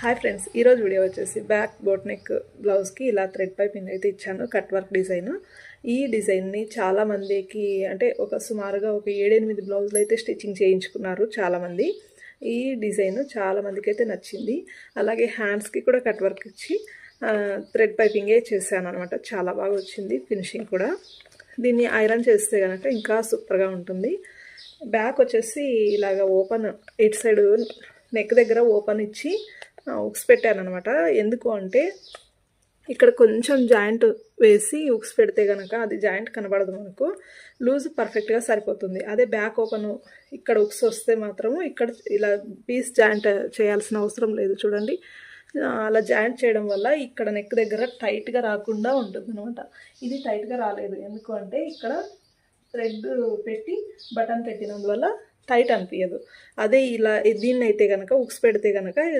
Hi friends, ఈరోజు video వచ్చేసి back boat neck బ్లౌజ్కి ఇలా థ్రెడ్ పైపింగ్ అయితే ఇచ్చాను. Cut work design. ఈ డిజైన్ని చాలామందికి అంటే సుమారుగా ఒక 7-8 బ్లౌజులు అయితే స్టిచ్చింగ్ చేయించుకున్నారు చాలామంది. ఈ డిజైన్ చాలామందికి అయితే నచ్చింది. అలాగే హ్యాండ్స్కి కూడా కట్ వర్క్ ఇచ్చి థ్రెడ్ పైపింగే చేశాను అనమాట. చాలా బాగా వచ్చింది ఫినిషింగ్ కూడా. దీన్ని ఐరన్ చేస్తే కనుక ఇంకా సూపర్గా ఉంటుంది. బ్యాక్ వచ్చేసి ఇలాగ ఓపెన్, ఇటు సైడ్ నెక్ దగ్గర ఓపెన్ ఇచ్చి ఉక్స్ పెట్టాను అనమాట. ఎందుకు అంటే ఇక్కడ కొంచెం జాయింట్ వేసి ఉక్స్ పెడితే కనుక అది జాయింట్ కనబడదు, మనకు లూజ్ పర్ఫెక్ట్గా సరిపోతుంది. అదే బ్యాక్ ఓపెన్ ఇక్కడ ఉక్స్ వస్తే మాత్రము ఇక్కడ ఇలా పీస్ జాయింట్ చేయాల్సిన అవసరం లేదు. చూడండి, అలా జాయింట్ చేయడం వల్ల ఇక్కడ నెక్ దగ్గర టైట్గా రాకుండా ఉంటుంది అనమాట. ఇది టైట్గా రాలేదు. ఎందుకు అంటే ఇక్కడ థ్రెడ్ పెట్టి బటన్ పెట్టినందువల్ల టైట్ అనిపించదు. అదే ఇలా దీన్ని అయితే కనుక ఉక్స్ పెడితే కనుక